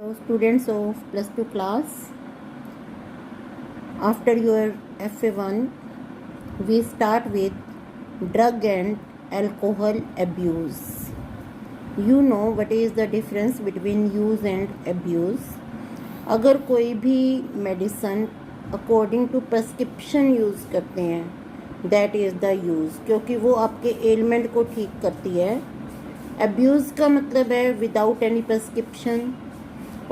So students of plus 2 class, after your FA1 we start with drug and alcohol abuse. You know what is the difference between use and abuse. अगर कोई भी medicine according to prescription use करते हैं that is the use, क्योंकि वो आपके element को ठीक करती है. अब्यूज़ का मतलब है विदाउट एनी प्रेस्क्रिप्शन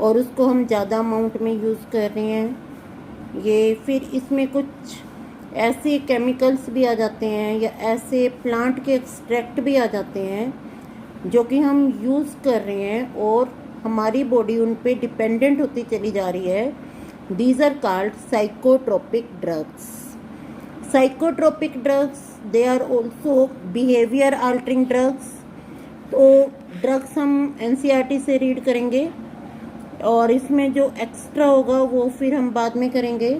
और उसको हम ज़्यादा अमाउंट में यूज़ कर रहे हैं. ये फिर इसमें कुछ ऐसे केमिकल्स भी आ जाते हैं या ऐसे प्लांट के एक्सट्रैक्ट भी आ जाते हैं जो कि हम यूज़ कर रहे हैं और हमारी बॉडी उन पे डिपेंडेंट होती चली जा रही है. These are called psychotropic drugs. Psychotropic drugs they are also behaviour altering drugs. तो ड्रग्स हम NCERT से रीड करेंगे और इसमें जो एक्स्ट्रा होगा वो फिर हम बाद में करेंगे.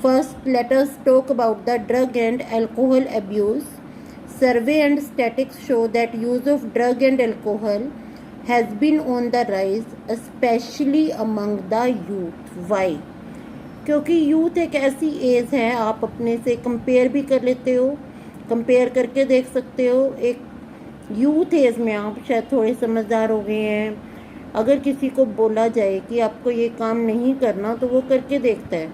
First let us talk about the drug and alcohol abuse. Survey and statistics show that use of drug and alcohol has been on the rise, especially among the youth. Why? क्योंकि youth एक ऐसी as है, आप अपने से compare भी कर लेते हो, कंपेयर करके देख सकते हो. एक यूथ एज में आप शायद थोड़े समझदार हो गए हैं. अगर किसी को बोला जाए कि आपको ये काम नहीं करना तो वो करके देखता है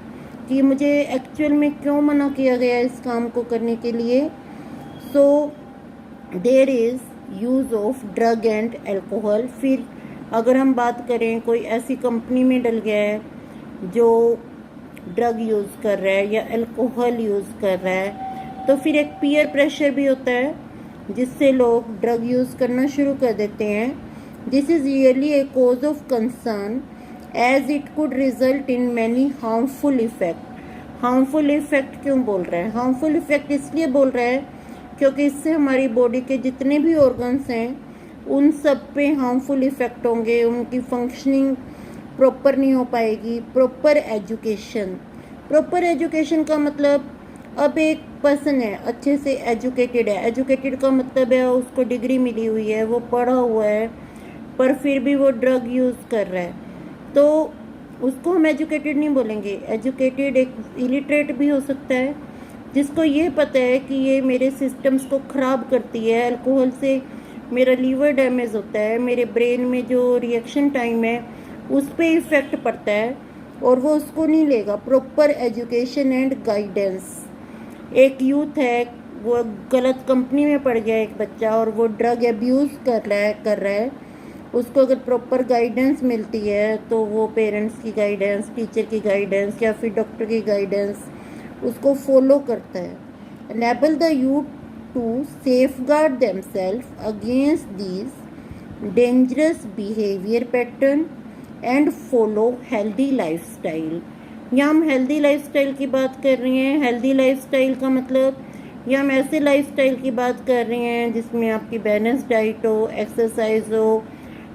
कि मुझे एक्चुअल में क्यों मना किया गया इस काम को करने के लिए. So there is use of drug and alcohol. फिर अगर हम बात करें कोई ऐसी कंपनी में डल गया है जो ड्रग यूज़ कर रहा है या अल्कोहल यूज़ कर रहा है तो फिर एक पीयर प्रेशर भी होता है जिससे लोग ड्रग यूज़ करना शुरू कर देते हैं. This is really a cause of concern as it could result in many harmful effect. Harmful effect क्यों बोल रहे हैं? हार्मफुल इफ़ेक्ट इसलिए बोल रहे हैं क्योंकि इससे हमारी बॉडी के जितने भी ऑर्गन्स हैं उन सब पे हार्मफुल इफ़ेक्ट होंगे. उनकी फंक्शनिंग प्रॉपर नहीं हो पाएगी. प्रॉपर एजुकेशन का मतलब, अब एक पर्सन है अच्छे से एजुकेटेड है. एजुकेटेड का मतलब है उसको डिग्री मिली हुई है, वो पढ़ा हुआ है, पर फिर भी वो ड्रग यूज़ कर रहा है तो उसको हम एजुकेटेड नहीं बोलेंगे. एजुकेटेड एक इलिटरेट भी हो सकता है जिसको ये पता है कि ये मेरे सिस्टम्स को ख़राब करती है. अल्कोहल से मेरा लीवर डैमेज होता है, मेरे ब्रेन में जो रिएक्शन टाइम है उस पर इफ़ेक्ट पड़ता है और वो उसको नहीं लेगा. Proper education and guidance. एक यूथ है, वो गलत कंपनी में पड़ गया एक बच्चा और वो ड्रग अब्यूज़ कर रहा है. उसको अगर प्रॉपर गाइडेंस मिलती है तो वो पेरेंट्स की गाइडेंस, टीचर की गाइडेंस या फिर डॉक्टर की गाइडेंस उसको फॉलो करता है. enable the youth to safeguard themselves against these dangerous behavior pattern and follow healthy lifestyle. यहाँ हम हेल्दी लाइफस्टाइल की बात कर रहे हैं. हेल्दी लाइफस्टाइल का मतलब यहाँ हम ऐसे लाइफस्टाइल की बात कर रहे हैं जिसमें आपकी बैलेंस डाइट हो, एक्सरसाइज हो,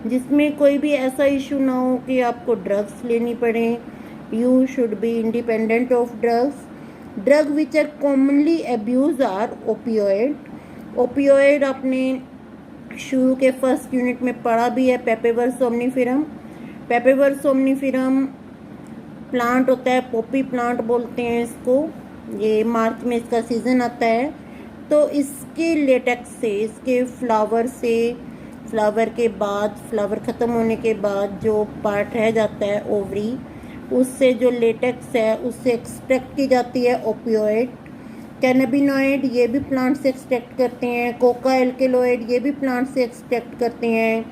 जिसमें कोई भी ऐसा इशू ना हो कि आपको ड्रग्स लेनी पड़े. You should be independent of drugs. Drug which are commonly abuse are opioid. Opioid आपने शुरू के फर्स्ट यूनिट में पढ़ा भी है. Papaver somniferum. Papaver somniferum plant होता है, पॉपी प्लांट बोलते हैं इसको. ये मार्च में इसका सीज़न आता है तो इसके लेटेक्स से, इसके फ्लावर से, फ्लावर के बाद, फ्लावर ख़त्म होने के बाद जो पार्ट रह जाता है ओवरी, उससे जो लेटेक्स है उससे एक्सट्रैक्ट की जाती है ओपियोइड. कैनाबिनॉइड ये भी प्लांट से एक्सट्रैक्ट करते हैं. कोका एल्केलॉइड ये भी प्लांट से एक्सट्रैक्ट करते हैं.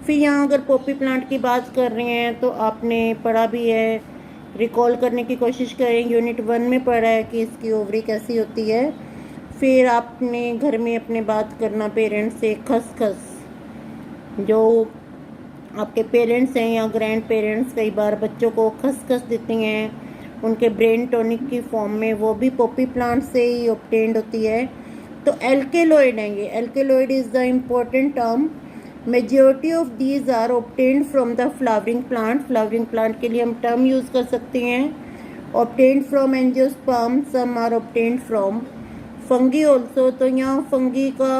फिर यहाँ अगर पॉपी प्लांट की बात कर रहे हैं तो आपने पढ़ा भी है, रिकॉल करने की कोशिश करें. यूनिट 1 में पढ़ा है कि इसकी ओवरी कैसी होती है. फिर आपने घर में अपने बात करना पेरेंट्स से. खसखस, जो आपके पेरेंट्स हैं या ग्रैंड पेरेंट्स कई बार बच्चों को खसखस देते हैं उनके ब्रेन टॉनिक की फॉर्म में, वो भी पॉपी प्लांट से ही ऑब्टेन्ड होती है. तो एल्केलॉइड हैं ये. Alkaloid is the important term. Majority of these are obtained from the flowering plant. Flowering plant के लिए हम टर्म यूज़ कर सकते हैं. Obtained from angiosperm, some are obtained from fungi also. तो यहाँ फंगी का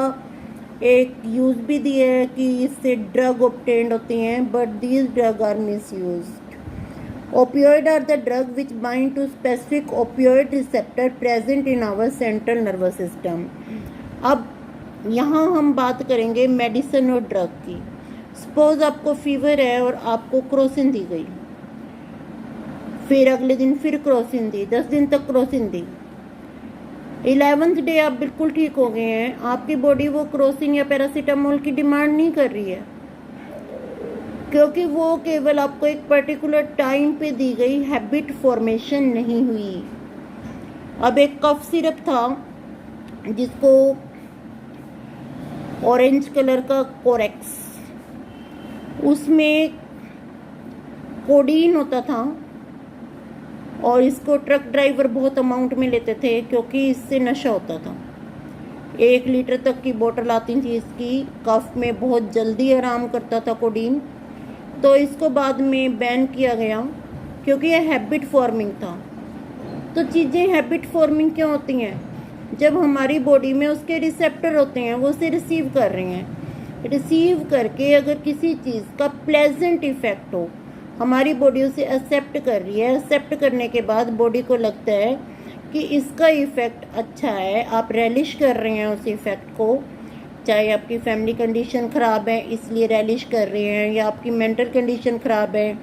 एक यूज भी दिया है कि इससे ड्रग ऑब्टेन्ड होती हैं, but these drug are misused. Opioid are the drug which bind to specific opioid receptor present in our central nervous system. अब यहाँ हम बात करेंगे मेडिसिन और ड्रग की। सपोज आपको फीवर है और आपको क्रोसिन दी गई, फिर अगले दिन फिर क्रोसिन दी, 10 दिन तक क्रोसिन दी, 11th डे आप बिल्कुल ठीक हो गए हैं, आपकी बॉडी वो क्रोसिन या पैरासीटामोल की डिमांड नहीं कर रही है, क्योंकि वो केवल आपको एक पर्टिकुलर टाइम पे दी गई, हैबिट फॉर्मेशन नहीं हुई। अब एक कफ सिरप था जिसको ऑरेंज कलर का कोरेक्स, उसमें कोडीन होता था और इसको ट्रक ड्राइवर बहुत अमाउंट में लेते थे क्योंकि इससे नशा होता था। 1 लीटर तक की बोतल आती थी इसकी, कफ में बहुत जल्दी आराम करता था कोडीन। तो इसको बाद में बैन किया गया क्योंकि यह हैबिट फॉर्मिंग था। तो चीज़ें हैबिट फॉर्मिंग क्यों होती हैं? जब हमारी बॉडी में उसके रिसेप्टर होते हैं, वो उसे रिसीव कर रहे हैं, रिसीव करके अगर किसी चीज़ का प्लेजेंट इफेक्ट हो, हमारी बॉडी उसे एक्सेप्ट कर रही है, एक्सेप्ट करने के बाद बॉडी को लगता है कि इसका इफ़ेक्ट अच्छा है, आप रेलिश कर रहे हैं उस इफ़ेक्ट को, चाहे आपकी फैमिली कंडीशन ख़राब है इसलिए रेलिश कर रहे हैं, या आपकी मेंटल कंडीशन ख़राब है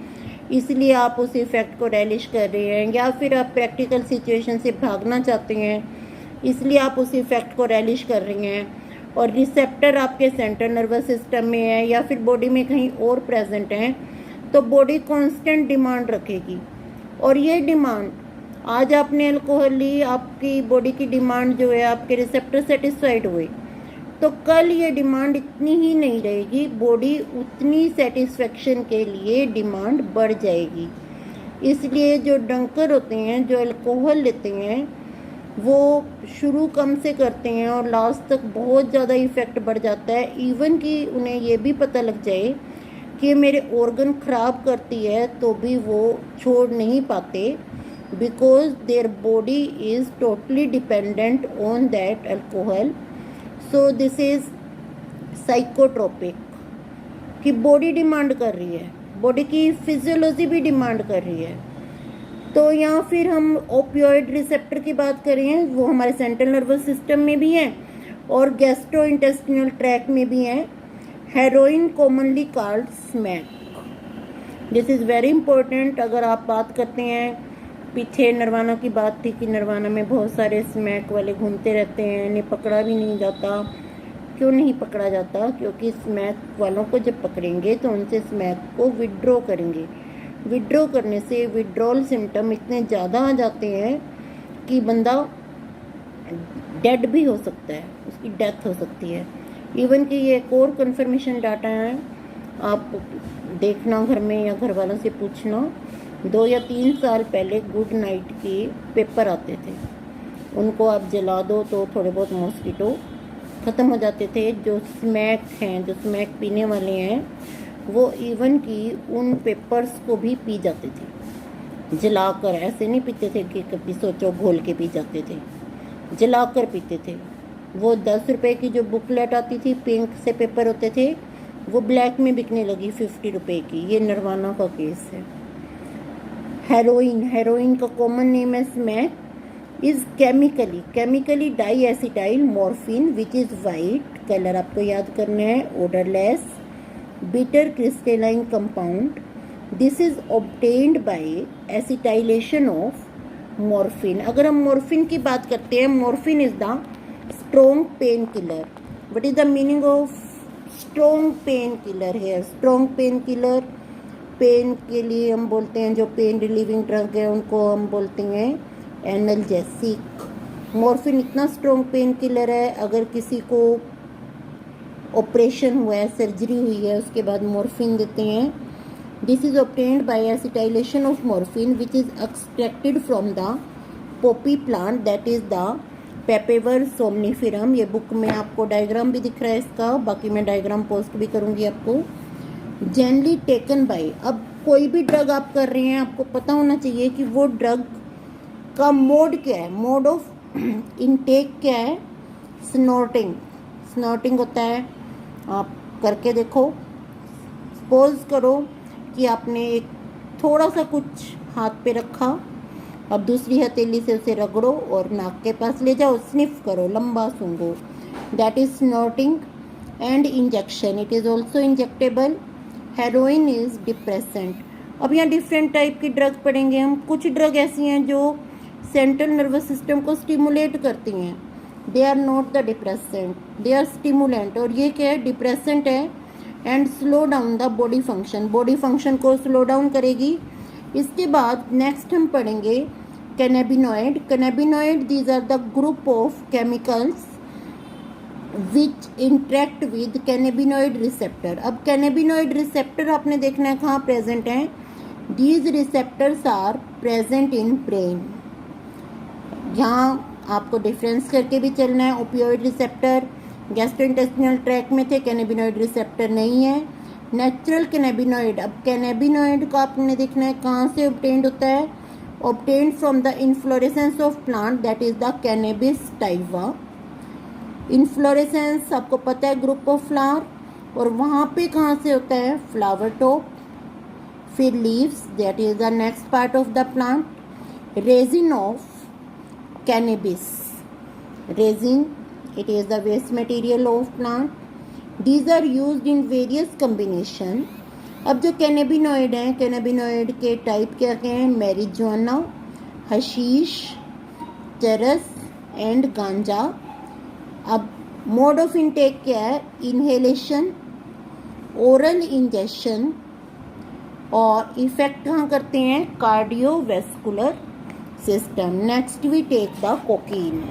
इसलिए आप उस इफ़ेक्ट को रेलिश कर रहे हैं, या फिर आप प्रैक्टिकल सिचुएशन से भागना चाहते हैं इसलिए आप उस इफ़ेक्ट को रेलिश कर रही हैं, और रिसेप्टर आपके सेंट्रल नर्वस सिस्टम में है या फिर बॉडी में कहीं और प्रेजेंट हैं, तो बॉडी कांस्टेंट डिमांड रखेगी। और ये डिमांड, आज आपने अल्कोहल ली, आपकी बॉडी की डिमांड जो है, आपके रिसेप्टर सेटिस्फाइड हुए, तो कल ये डिमांड इतनी ही नहीं रहेगी, बॉडी उतनी सेटिस्फेक्शन के लिए डिमांड बढ़ जाएगी। इसलिए जो ड्रंकर होते हैं, जो अल्कोहल लेते हैं, वो शुरू कम से करते हैं और लास्ट तक बहुत ज़्यादा इफ़ेक्ट बढ़ जाता है। इवन कि उन्हें ये भी पता लग जाए कि मेरे ऑर्गन ख़राब करती है तो भी वो छोड़ नहीं पाते, because their body is totally dependent on that alcohol. So this is psychotropic, कि बॉडी डिमांड कर रही है, बॉडी की फिजियोलॉजी भी डिमांड कर रही है। तो यहाँ फिर हम ओपियोइड रिसेप्टर की बात करें, वो हमारे सेंट्रल नर्वस सिस्टम में भी हैं और गैस्ट्रो इंटेस्टिनल ट्रैक में भी हैं। Heroin commonly called smack, this is very important. अगर आप बात करते हैं, पीछे नरवाना की बात थी कि नरवाना में बहुत सारे स्मैक वाले घूमते रहते हैं, इन्हें पकड़ा भी नहीं जाता। क्यों नहीं पकड़ा जाता? क्योंकि स्मैक वालों को जब पकड़ेंगे तो उनसे स्मैक को विड्रॉ करेंगे। विड्रॉ करने से विड्रॉल सिम्टम इतने ज़्यादा आ जाते हैं कि बंदा डेड भी हो सकता है, उसकी डेथ हो सकती है। इवन कि ये एक और कन्फर्मेशन डाटा है, आप देखना घर में या घर वालों से पूछना, 2 या 3 साल पहले गुड नाइट के पेपर आते थे, उनको आप जला दो तो थोड़े बहुत मॉस्किटो ख़त्म हो जाते थे। जो स्मैक हैं, जो स्मैक पीने वाले हैं, वो इवन कि उन पेपर्स को भी पी जाते थे जलाकर। ऐसे नहीं पीते थे कि कभी सोचो घोल के पी जाते थे, जलाकर पीते थे। वो 10 रुपए की जो बुकलेट आती थी, पिंक से पेपर होते थे, वो ब्लैक में बिकने लगी 50 रुपए की। ये नरवाना का केस है। हेरोइन, हेरोइन का कॉमन नेम है smack, is chemically diacetylmorphine which is white colour, आपको याद करना है, odourless, bitter crystalline compound. This is obtained by acetylation of morphine. अगर हम morphine की बात करते हैं, morphine is the strong pain killer. What is the meaning of strong pain killer here? Strong pain killer, pain के लिए हम बोलते हैं, जो पेन रिलीविंग ड्रग है उनको हम बोलते हैं एनाल्जेसिक। मॉर्फिन इतना स्ट्रॉन्ग पेन किलर है, अगर किसी को ऑपरेशन हुआ है, सर्जरी हुई है, उसके बाद मॉर्फिन देते हैं। This is obtained by acetylation of morphine which is extracted from the Poppy plant, that is the पेपेवर somniferum. ये बुक में आपको डायग्राम भी दिख रहा है इसका, बाकी मैं डायग्राम पोस्ट भी करूँगी आपको। जनरली टेकन बाय, अब कोई भी ड्रग आप कर रहे हैं, आपको पता होना चाहिए कि वो ड्रग का मोड क्या है, मोड ऑफ इनटेक क्या है। स्नॉर्टिंग, स्नॉटिंग होता है, आप करके देखो। सपोज करो कि आपने एक थोड़ा सा कुछ हाथ पे रखा, अब दूसरी हथेली से उसे रगड़ो और नाक के पास ले जाओ, स्निफ करो, लंबा सूंघो, that is snorting. And injection, it is also injectable. Heroin is depressant. अब यहाँ डिफरेंट टाइप की ड्रग पढ़ेंगे हम। कुछ ड्रग ऐसी हैं जो सेंट्रल नर्वस सिस्टम को स्टिमुलेट करती हैं, they are not the depressant, they are stimulant. और ये क्या है, डिप्रेसेंट है and slow down the body function, body function को स्लो डाउन करेगी। इसके बाद नेक्स्ट हम पढ़ेंगे cannabinoid. Cannabinoid, these are the group of chemicals which interact with cannabinoid receptor. अब कैनेबिनॉइड रिसेप्टर आपने देखना है कहाँ प्रेजेंट हैं। These receptors are present in brain. यहाँ आपको डिफरेंस करके भी चलना है। ओपियोइड रिसेप्टर गैस्ट्रोइंटेस्टिनल ट्रैक्ट में थे, कैनेबिनॉइड रिसेप्टर नहीं है। नेचुरल कैनेबिनॉइड, अब कैनेबिनॉइड का आपने देखना है कहाँ से ऑब्टेन्ड होता है। Obtained from the inflorescence of plant, that is the cannabis sativa. Inflorescence आपको पता है, ग्रुप ऑफ फ्लावर, और वहाँ पे कहाँ से होता है, फ्लावर टॉप, फिर leaves, that is the next part of the plant. Resin of cannabis, resin, it is the waste material of plant. These are used in various combination. अब जो कैनेबिनॉइड हैं, कैनेबिनॉइड के टाइप क्या क्या हैं, मैरिजुआना, हशीश, चरस and गांजा। अब मोड ऑफ इनटेक क्या है, इनहेलेशन, ओरल इंजेक्शन, और इफेक्ट कहाँ करते हैं, cardiovascular system. Next we take the cocaine.